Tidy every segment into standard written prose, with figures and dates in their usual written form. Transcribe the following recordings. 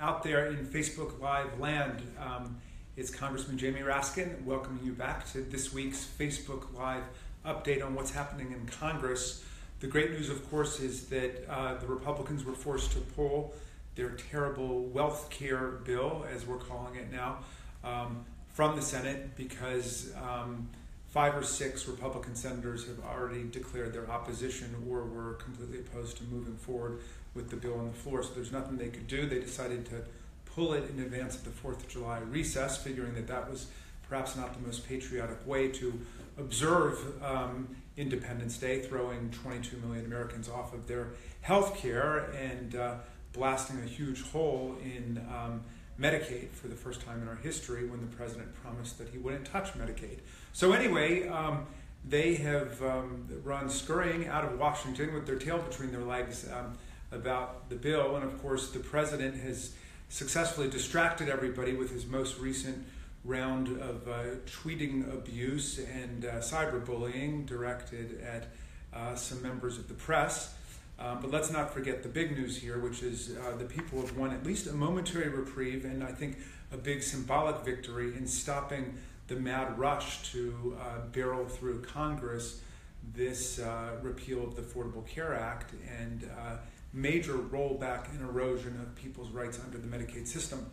out there in Facebook Live land. It's Congressman Jamie Raskin welcoming you back to this week's Facebook Live update on what's happening in Congress. The great news, of course, is that the Republicans were forced to pull their terrible wealth care bill, as we're calling it now, from the Senate because 5 or 6 Republican senators have already declared their opposition or were completely opposed to moving forward with the bill on the floor. So there's nothing they could do. They decided to pull it in advance of the 4th of July recess, figuring that that was perhaps not the most patriotic way to observe Independence Day, throwing 22 million Americans off of their health care and blasting a huge hole in Medicaid for the first time in our history when the president promised that he wouldn't touch Medicaid. So anyway, they have run scurrying out of Washington with their tail between their legs about the bill. And of course, the president has successfully distracted everybody with his most recent round of tweeting abuse and cyberbullying directed at some members of the press. But let's not forget the big news here, which is the people have won at least a momentary reprieve and I think a big symbolic victory in stopping the mad rush to barrel through Congress this repeal of the Affordable Care Act and major rollback and erosion of people's rights under the Medicaid system.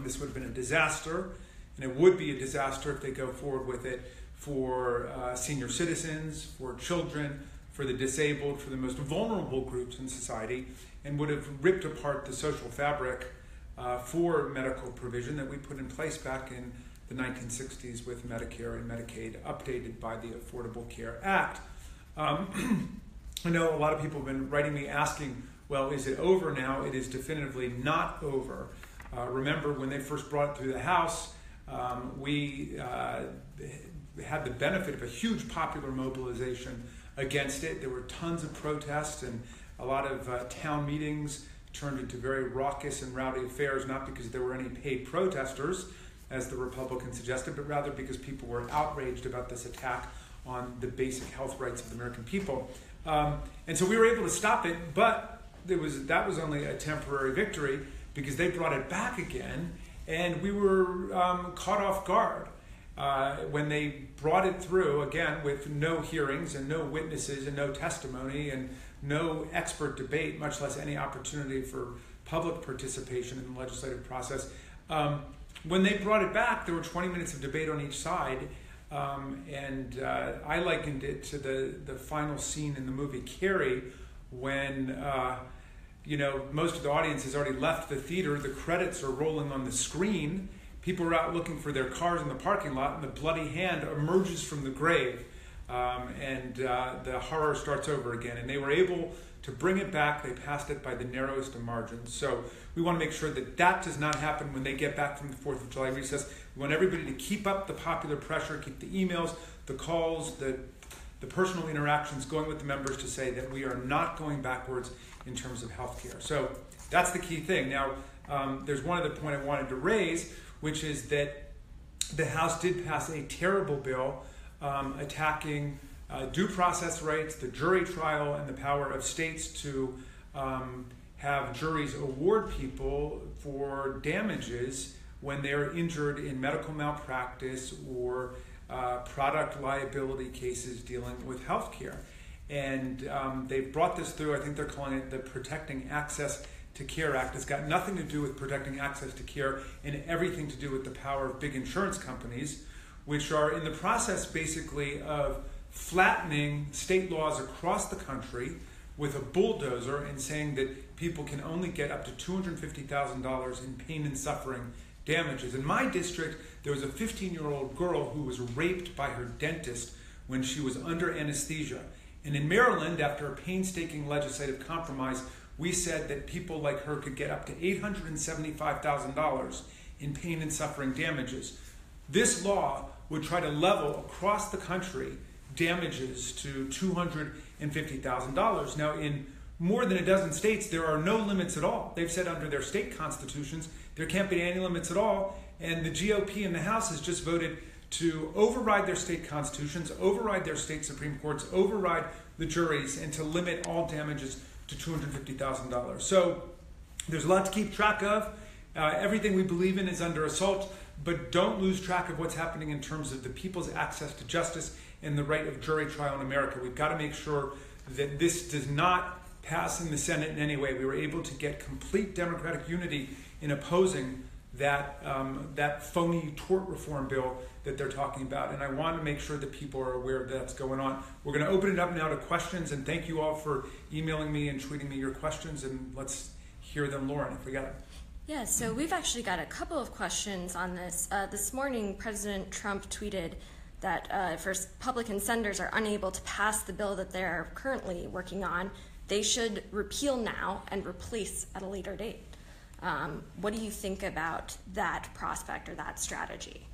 This would have been a disaster, and it would be a disaster if they go forward with it for senior citizens, for children, for the disabled, for the most vulnerable groups in society, and would have ripped apart the social fabric for medical provision that we put in place back in the 1960s with Medicare and Medicaid, updated by the Affordable Care Act. I know a lot of people have been writing me asking, well, is it over now? It is definitively not over. Remember, when they first brought it through the House, we had the benefit of a huge popular mobilization against it. There were tons of protests and a lot of town meetings turned into very raucous and rowdy affairs, not because there were any paid protesters, as the Republicans suggested, but rather because people were outraged about this attack on the basic health rights of the American people. And so we were able to stop it, but that was only a temporary victory because they brought it back again, and we were caught off guard when they brought it through, again, with no hearings and no witnesses and no testimony and no expert debate, much less any opportunity for public participation in the legislative process. When they brought it back, there were 20 minutes of debate on each side, and I likened it to the final scene in the movie Carrie when most of the audience has already left the theater, the credits are rolling on the screen, people are out looking for their cars in the parking lot, and the bloody hand emerges from the grave, and the horror starts over again. And they were able to bring it back. They passed it by the narrowest of margins. So we want to make sure that that does not happen when they get back from the 4th of July recess. We want everybody to keep up the popular pressure, keep the emails, the calls, the personal interactions going with the members to say that we are not going backwards in terms of health care. So that's the key thing. Now, there's one other point I wanted to raise, which is that the House did pass a terrible bill attacking due process rights, the jury trial, and the power of states to have juries award people for damages when they're injured in medical malpractice or product liability cases dealing with health care. And they've brought this through. I think they're calling it the Protecting Access to Care Act. It's got nothing to do with protecting access to care and everything to do with the power of big insurance companies, which are in the process basically of flattening state laws across the country with a bulldozer and saying that people can only get up to $250,000 in pain and suffering damages. In my district, there was a 15-year-old girl who was raped by her dentist when she was under anesthesia. And in Maryland, after a painstaking legislative compromise, we said that people like her could get up to $875,000 in pain and suffering damages. This law would try to level across the country damages to $250,000. Now, in more than a dozen states, there are no limits at all. They've said under their state constitutions, there can't be any limits at all. And the GOP in the House has just voted to override their state constitutions, override their state Supreme Courts, override the juries, and to limit all damages to $250,000. So There's a lot to keep track of. Everything we believe in is under assault, but don't lose track of what's happening in terms of the people's access to justice and the right of jury trial in America. We've got to make sure that this does not pass in the Senate in any way. We were able to get complete Democratic unity in opposing that phony tort reform bill that they're talking about. And I want to make sure that people are aware that that's going on. We're going to open it up now to questions, and thank you all for emailing me and tweeting me your questions, and let's hear them. Lauren, if we got it. Yeah, so we've actually got a couple of questions on this. This morning, President Trump tweeted that if Republican senators are unable to pass the bill that they're currently working on, they should repeal now and replace at a later date. What do you think about that prospect or that strategy?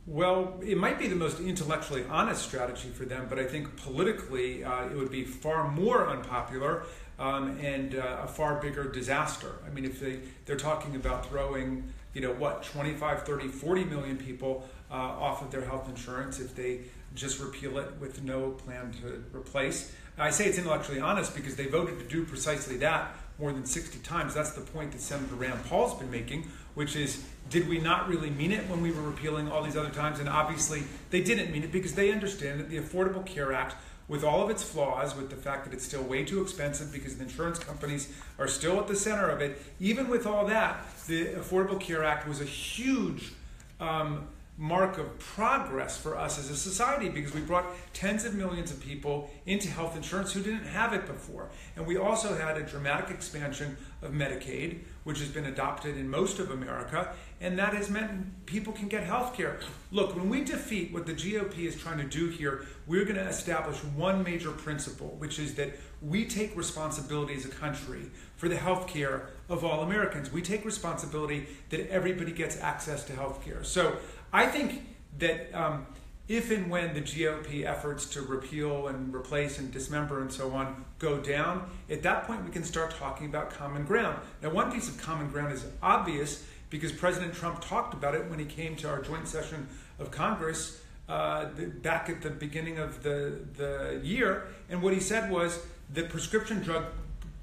Well, it might be the most intellectually honest strategy for them, but I think politically it would be far more unpopular and a far bigger disaster. I mean, if they're talking about throwing, 25, 30, 40 million people off of their health insurance if they just repeal it with no plan to replace. I say it's intellectually honest because they voted to do precisely that more than 60 times. That's the point that Senator Rand Paul's been making, which is, did we not really mean it when we were repealing all these other times? And obviously they didn't mean it, because they understand that the Affordable Care Act, with all of its flaws, with the fact that it's still way too expensive because the insurance companies are still at the center of it, even with all that, the Affordable Care Act was a huge mark of progress for us as a society, because we brought tens of millions of people into health insurance who didn't have it before. And we also had a dramatic expansion of Medicaid, which has been adopted in most of America, and that has meant people can get health care. Look, when we defeat what the GOP is trying to do here, we're going to establish one major principle, which is that we take responsibility as a country for the health care of all Americans. We take responsibility that everybody gets access to health care. So I think that if and when the GOP efforts to repeal and replace and dismember and so on go down, at that point we can start talking about common ground. Now, one piece of common ground is obvious because President Trump talked about it when he came to our joint session of Congress back at the beginning of the year. And what he said was that prescription drug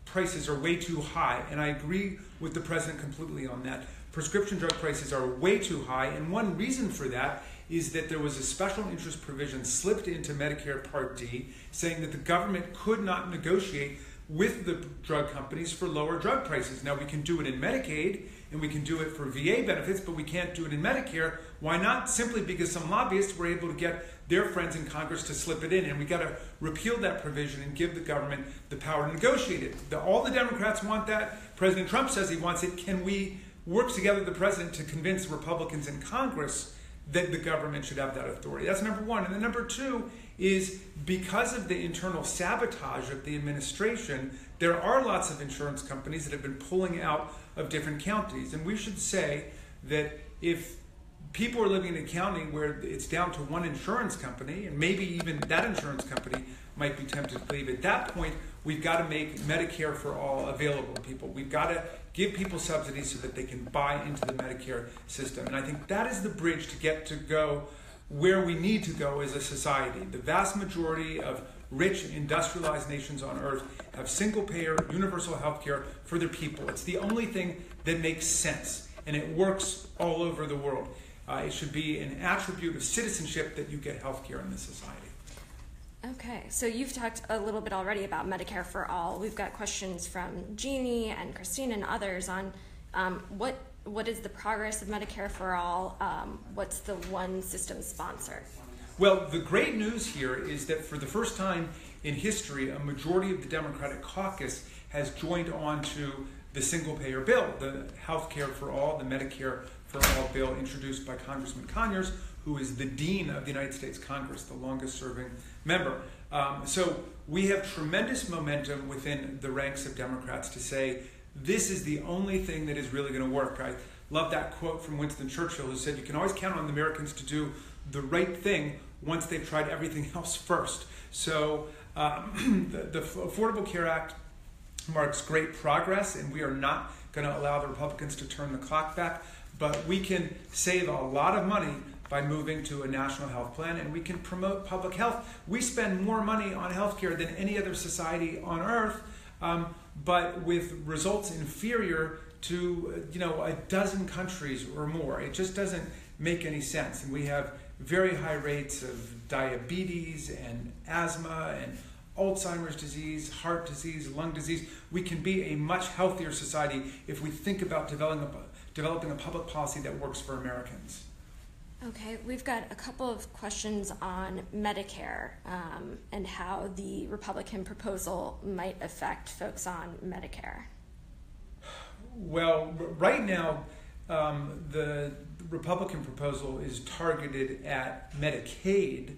prices are way too high. And I agree with the president completely on that. Prescription drug prices are way too high, and one reason for that is that there was a special interest provision slipped into Medicare Part D saying that the government could not negotiate with the drug companies for lower drug prices. Now, we can do it in Medicaid and we can do it for VA benefits, but we can't do it in Medicare. Why not? Simply because some lobbyists were able to get their friends in Congress to slip it in, and we got to repeal that provision and give the government the power to negotiate it. All the Democrats want that. President Trump says he wants it. Can we work together with the president to convince Republicans in Congress that the government should have that authority? That's number one. And then number two is, because of the internal sabotage of the administration, there are lots of insurance companies that have been pulling out of different counties. And we should say that if people are living in a county where it's down to one insurance company, and maybe even that insurance company might be tempted to leave, at that point, we've got to make Medicare for all available to people. We've got to give people subsidies so that they can buy into the Medicare system. And I think that is the bridge to get to go where we need to go as a society. The vast majority of rich, industrialized nations on earth have single-payer, universal health care for their people. It's the only thing that makes sense, and it works all over the world. It should be an attribute of citizenship that you get health care in this society. Okay, so you've talked a little bit already about Medicare for All. We've got questions from Jeannie and Christine and others on what is the progress of Medicare for All? What's the one system sponsor? Well, the great news here is that for the first time in history, a majority of the Democratic caucus has joined on to the single-payer bill, the Health Care for All, the Medicare for All bill introduced by Congressman Conyers, who is the Dean of the United States Congress, the longest-serving member. So we have tremendous momentum within the ranks of Democrats to say, this is the only thing that is really going to work. I love that quote from Winston Churchill, who said, you can always count on the Americans to do the right thing once they've tried everything else first. So the Affordable Care Act marks great progress, and we are not going to allow the Republicans to turn the clock back, but we can save a lot of money by moving to a national health plan, and we can promote public health. We spend more money on health care than any other society on earth. but with results inferior to a dozen countries or more. It just doesn't make any sense. And we have very high rates of diabetes and asthma and Alzheimer's disease, heart disease, lung disease. We can be a much healthier society if we think about developing a public policy that works for Americans. Okay, we've got a couple of questions on Medicare and how the Republican proposal might affect folks on Medicare. Well, right now, the Republican proposal is targeted at Medicaid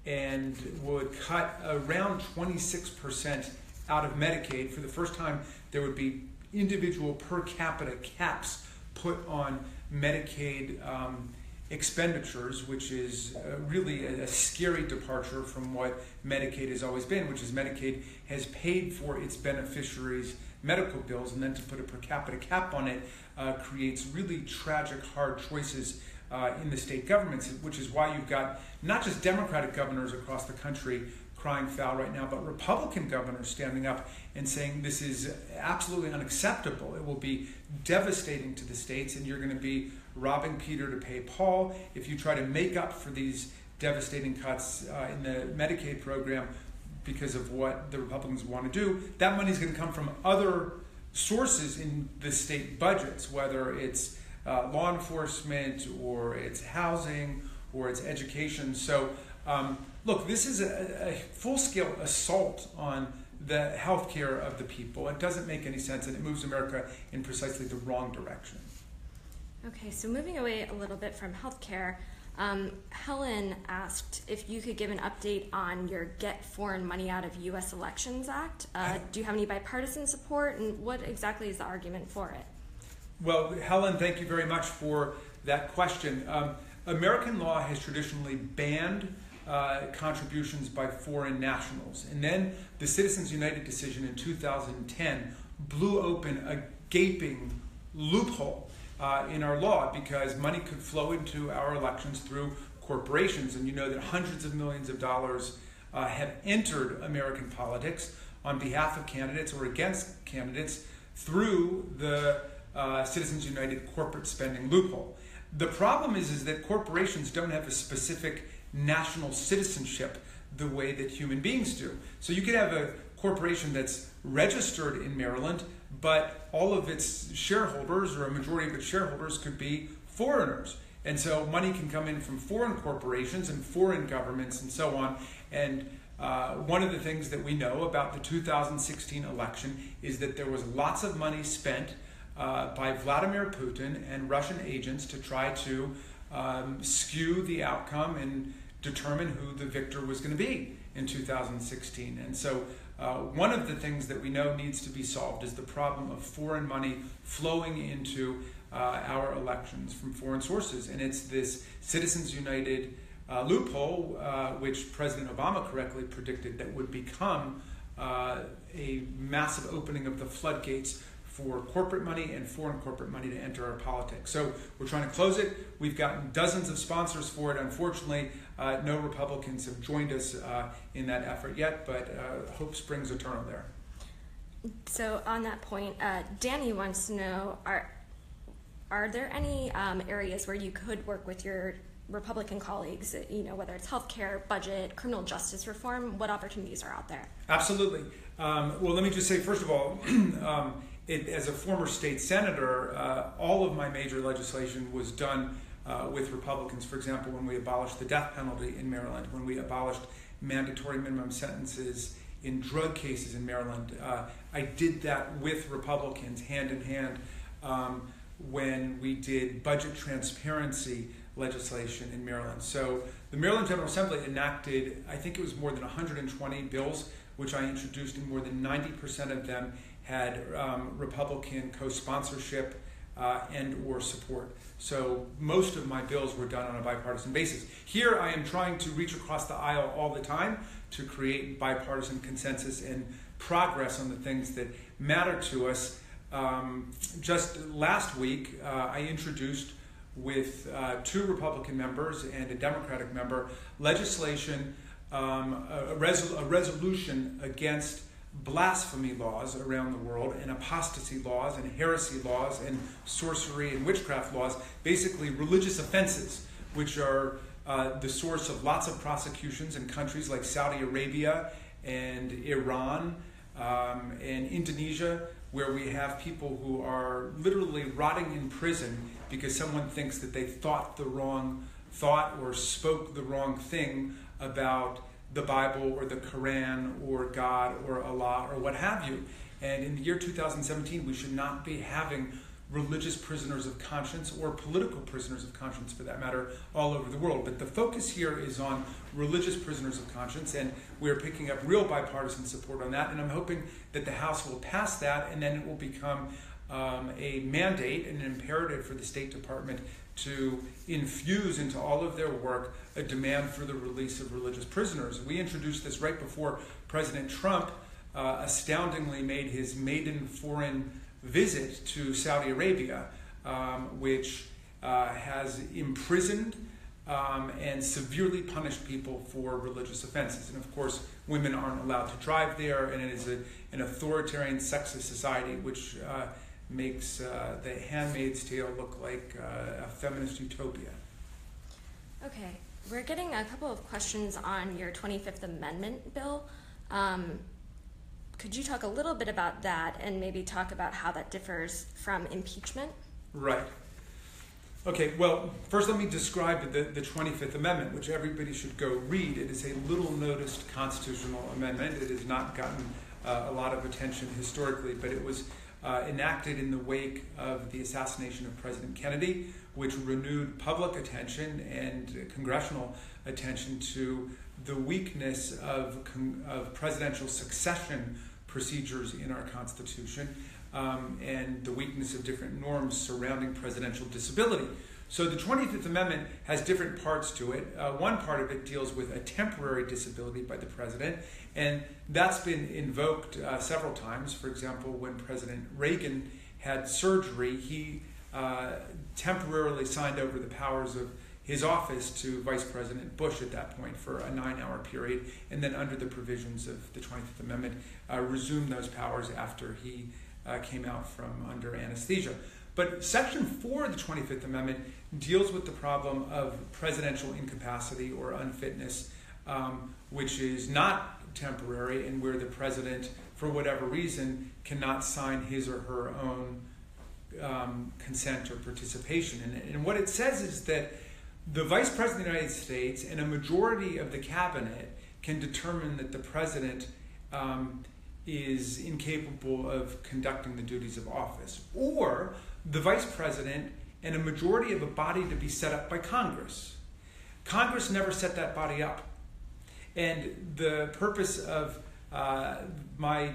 and would cut around 26% out of Medicaid. For the first time, there would be individual per capita caps put on Medicaid expenditures, which is really a scary departure from what Medicaid has always been, which is Medicaid has paid for its beneficiaries' medical bills, and then to put a per capita cap on it creates really tragic, hard choices in the state governments, which is why you've got not just Democratic governors across the country crying foul right now, but Republican governors standing up and saying this is absolutely unacceptable. It will be devastating to the states, and you're going to be robbing Peter to pay Paul if you try to make up for these devastating cuts in the Medicaid program because of what the Republicans want to do. That money is going to come from other sources in the state budgets, whether it's law enforcement or it's housing or it's education. So look, this is a full-scale assault on the health care of the people. It doesn't make any sense, and it moves America in precisely the wrong direction. Okay, so moving away a little bit from healthcare, Helen asked if you could give an update on your Get Foreign Money Out of U.S. Elections Act. Do you have any bipartisan support, and what exactly is the argument for it? Well, Helen, thank you very much for that question. American law has traditionally banned contributions by foreign nationals. And then the Citizens United decision in 2010 blew open a gaping loophole in our law because money could flow into our elections through corporations. And you know that hundreds of millions of dollars have entered American politics on behalf of candidates or against candidates through the Citizens United corporate spending loophole. The problem is that corporations don't have a specific national citizenship the way that human beings do. So you could have a corporation that's registered in Maryland, but all of its shareholders or a majority of its shareholders could be foreigners. And so money can come in from foreign corporations and foreign governments and so on. And one of the things that we know about the 2016 election is that there was lots of money spent by Vladimir Putin and Russian agents to try to skew the outcome and determine who the victor was going to be in 2016. And so one of the things that we know needs to be solved is the problem of foreign money flowing into our elections from foreign sources. And it's this Citizens United loophole, which President Obama correctly predicted that would become a massive opening of the floodgates for corporate money and foreign corporate money to enter our politics. So we're trying to close it. We've gotten dozens of sponsors for it. Unfortunately, no Republicans have joined us in that effort yet, but hope springs eternal there. So on that point, Danny wants to know, are there any areas where you could work with your Republican colleagues, whether it's healthcare, budget, criminal justice reform? What opportunities are out there? Absolutely. Well, let me just say, first of all, as a former state senator, all of my major legislation was done with Republicans. For example, when we abolished the death penalty in Maryland, when we abolished mandatory minimum sentences in drug cases in Maryland, I did that with Republicans hand in hand when we did budget transparency legislation in Maryland. So the Maryland General Assembly enacted, I think it was more than 120 bills, which I introduced, and more than 90% of them had Republican co-sponsorship and or support. So most of my bills were done on a bipartisan basis. Here I am trying to reach across the aisle all the time to create bipartisan consensus and progress on the things that matter to us. Just last week, I introduced with two Republican members and a Democratic member legislation, a resolution against blasphemy laws around the world, and apostasy laws, and heresy laws, and sorcery and witchcraft laws, basically religious offenses, which are the source of lots of prosecutions in countries like Saudi Arabia and Iran and Indonesia, where we have people who are literally rotting in prison because someone thinks that they thought the wrong thought or spoke the wrong thing about the Bible or the Quran or God or Allah or what have you. And in the year 2017, we should not be having religious prisoners of conscience or political prisoners of conscience, for that matter, all over the world. But the focus here is on religious prisoners of conscience, and we're picking up real bipartisan support on that. And I'm hoping that the House will pass that, and then it will become a mandate and an imperative for the State Department to infuse into all of their work a demand for the release of religious prisoners. We introduced this right before President Trump astoundingly made his maiden foreign visit to Saudi Arabia, which has imprisoned and severely punished people for religious offenses. And of course, women aren't allowed to drive there, and it is an authoritarian, sexist society which makes The Handmaid's Tale look like a feminist utopia. Okay, we're getting a couple of questions on your 25th Amendment bill. Could you talk a little bit about that and maybe talk about how that differs from impeachment? Right. Okay, well, first let me describe the 25th Amendment, which everybody should go read. It is a little noticed constitutional amendment. It has not gotten a lot of attention historically, but it was enacted in the wake of the assassination of President Kennedy, which renewed public attention and congressional attention to the weakness of presidential succession procedures in our Constitution and the weakness of different norms surrounding presidential disability. So the 25th Amendment has different parts to it. One part of it deals with a temporary disability by the president, and that's been invoked several times. For example, when President Reagan had surgery, he temporarily signed over the powers of his office to Vice President Bush at that point for a 9-hour period, and then under the provisions of the 25th Amendment, resumed those powers after he came out from under anesthesia. But Section 4 of the 25th Amendment deals with the problem of presidential incapacity or unfitness, which is not temporary and where the president, for whatever reason, cannot sign his or her own consent or participation. And what it says is that the Vice President of the United States and a majority of the cabinet can determine that the president is incapable of conducting the duties of office, or the Vice President and a majority of a body to be set up by Congress. Congress never set that body up. And the purpose of my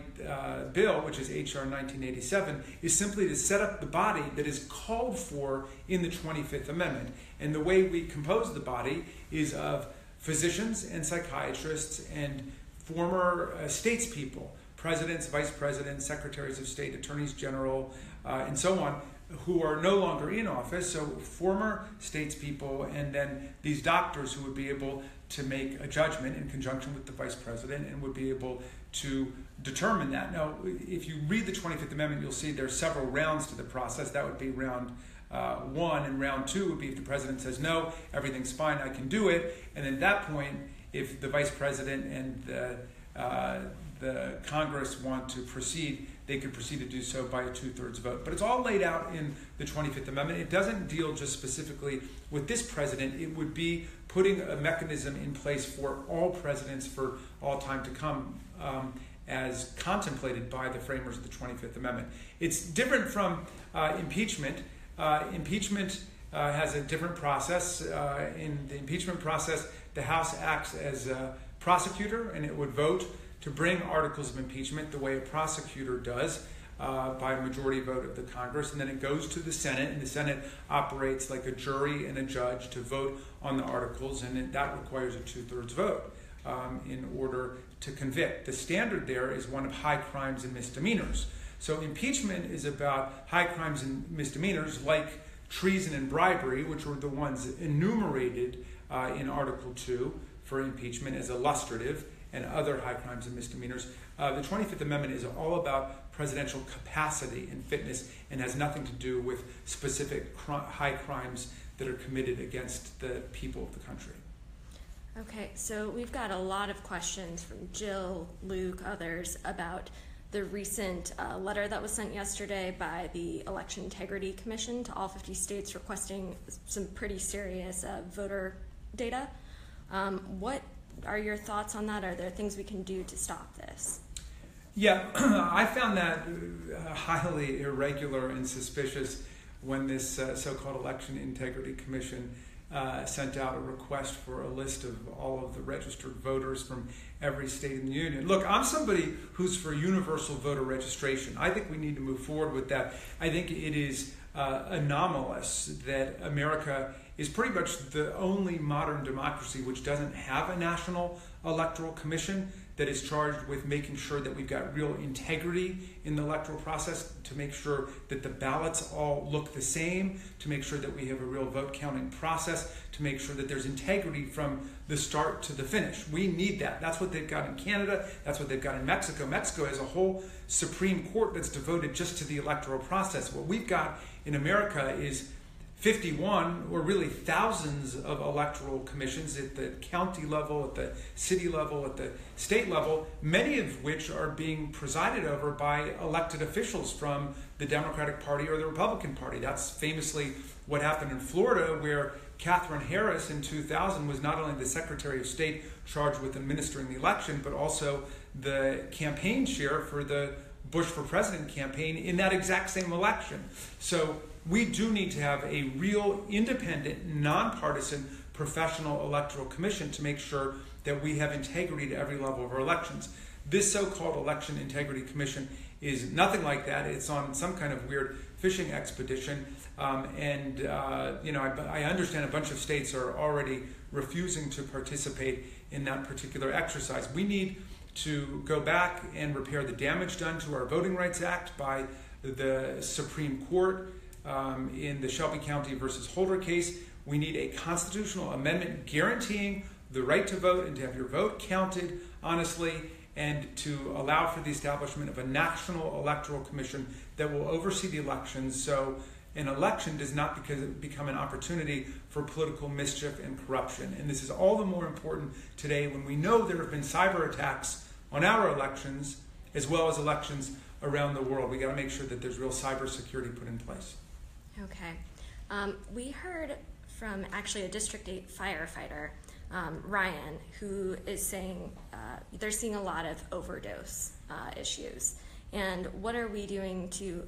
bill, which is H.R. 1987, is simply to set up the body that is called for in the 25th Amendment. And the way we compose the body is of physicians and psychiatrists and former statespeople, presidents, vice presidents, secretaries of state, attorneys general, and so on, who are no longer in office. So former statespeople, and then these doctors who would be able to make a judgment in conjunction with the vice president and would be able to determine that. Now, if you read the 25th Amendment, you'll see there are several rounds to the process. That would be round 1, and round 2 would be if the president says, no, everything's fine, I can do it. And at that point, if the vice president and the Congress want to proceed, they could proceed to do so by a 2/3 vote. But it's all laid out in the 25th Amendment. It doesn't deal just specifically with this president. It would be putting a mechanism in place for all presidents for all time to come, as contemplated by the framers of the 25th Amendment. It's different from impeachment. Impeachment has a different process. In the impeachment process, the House acts as a prosecutor, and it would vote to bring articles of impeachment the way a prosecutor does by a majority vote of the Congress. And then it goes to the Senate, and the Senate operates like a jury and a judge to vote on the articles, and that requires a 2/3 vote in order to convict. The standard there is one of high crimes and misdemeanors. So impeachment is about high crimes and misdemeanors like treason and bribery, which were the ones enumerated in Article 2 for impeachment as illustrative. and other high crimes and misdemeanors. The 25th Amendment is all about presidential capacity and fitness and has nothing to do with specific high crimes that are committed against the people of the country. Okay, so we've got a lot of questions from Jill, Luke, others about the recent letter that was sent yesterday by the Election Integrity Commission to all 50 states requesting some pretty serious voter data. What are your thoughts on that? Are there things we can do to stop this? Yeah, I found that highly irregular and suspicious when this so-called Election Integrity Commission sent out a request for a list of all of the registered voters from every state in the union. Look, I'm somebody who's for universal voter registration. I think we need to move forward with that. I think it is anomalous that America is pretty much the only modern democracy which doesn't have a national electoral commission that is charged with making sure that we've got real integrity in the electoral process, to make sure that the ballots all look the same, to make sure that we have a real vote counting process, to make sure that there's integrity from the start to the finish. We need that. That's what they've got in Canada. That's what they've got in Mexico. Mexico has a whole Supreme Court that's devoted just to the electoral process. What we've got in America is 51, or really thousands, of electoral commissions at the county level, at the city level, at the state level, many of which are being presided over by elected officials from the Democratic Party or the Republican Party. That's famously what happened in Florida, where Katherine Harris in 2000 was not only the Secretary of State charged with administering the election, but also the campaign chair for the Bush for President campaign in that exact same election. So we do need to have a real independent, nonpartisan, professional electoral commission to make sure that we have integrity to every level of our elections. This so-called Election Integrity Commission is nothing like that. It's on some kind of weird fishing expedition. I understand a bunch of states are already refusing to participate in that particular exercise. We need to go back and repair the damage done to our Voting Rights Act by the Supreme Court in the Shelby County versus Holder case. We need a constitutional amendment guaranteeing the right to vote and to have your vote counted honestly, and to allow for the establishment of a national electoral commission that will oversee the elections, so an election does not become an opportunity for political mischief and corruption. And this is all the more important today when we know there have been cyber attacks on our elections as well as elections around the world. We got to make sure that there's real cyber security put in place. Okay. We heard from actually a District 8 firefighter, Ryan, who is saying they're seeing a lot of overdose issues. And what are we doing to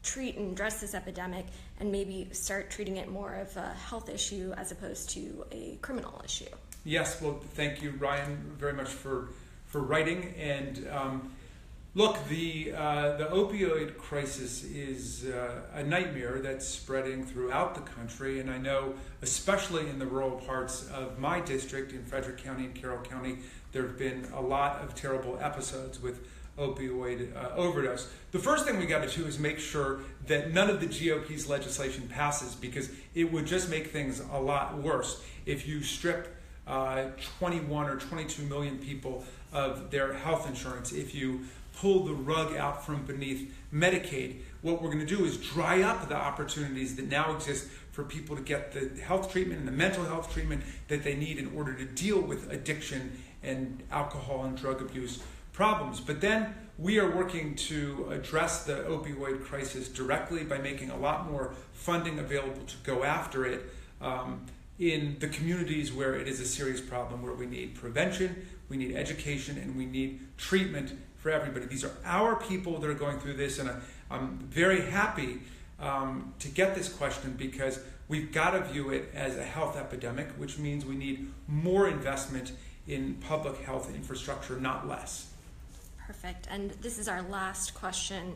treat and address this epidemic and maybe start treating it more of a health issue as opposed to a criminal issue? Yes, well, thank you, Ryan, very much for writing. And look, the opioid crisis is a nightmare that's spreading throughout the country, and I know especially in the rural parts of my district in Frederick County and Carroll County, there have been a lot of terrible episodes with opioid overdose. The first thing we got to do is make sure that none of the GOP's legislation passes, because it would just make things a lot worse if you strip 21 or 22 million people of their health insurance, if you pull the rug out from beneath Medicaid. What we're going to do is dry up the opportunities that now exist for people to get the health treatment and the mental health treatment that they need in order to deal with addiction and alcohol and drug abuse problems. But then we are working to address the opioid crisis directly by making a lot more funding available to go after it in the communities where it is a serious problem, where we need prevention, we need education, and we need treatment for everybody. These are our people that are going through this, and I'm very happy to get this question, because we've got to view it as a health epidemic, which means we need more investment in public health infrastructure, not less. Perfect. And this is our last question.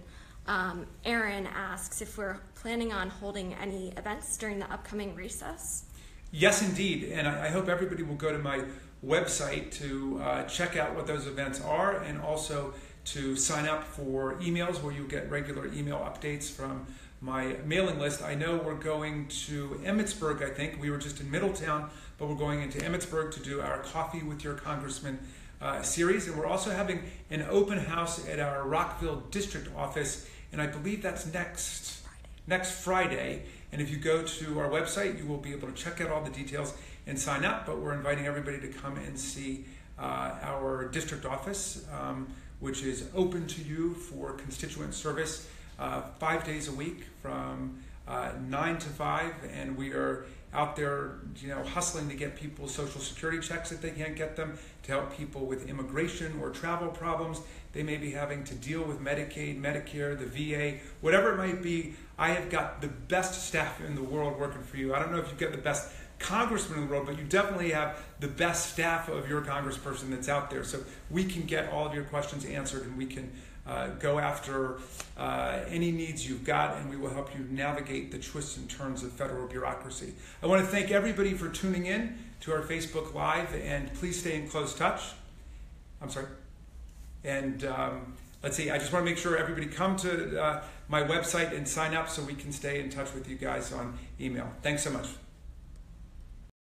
Aaron asks if we're planning on holding any events during the upcoming recess. Yes, indeed. And I hope everybody will go to my website to check out what those events are, and also to sign up for emails where you get regular email updates from my mailing list. I know we're going to Emmitsburg, I think. We were just in Middletown, but we're going into Emmitsburg to do our Coffee with Your Congressman series. And we're also having an open house at our Rockville district office, and I believe that's next Friday. And if you go to our website, you will be able to check out all the details and sign up. But we're inviting everybody to come and see our district office, which is open to you for constituent service 5 days a week from 9 to 5, and we are out there, hustling to get people Social Security checks if they can't get them, to help people with immigration or travel problems they may be having, to deal with Medicaid, Medicare, the VA, whatever it might be. I have got the best staff in the world working for you. I don't know if you've got the best congressman in the world, but you definitely have the best staff of your congressperson that's out there. So we can get all of your questions answered, and we can go after any needs you've got, and we will help you navigate the twists and turns of federal bureaucracy. I want to thank everybody for tuning in to our Facebook Live, and please stay in close touch. I'm sorry. And let's see, I just want to make sure everybody come to my website and sign up so we can stay in touch with you guys on email. Thanks so much.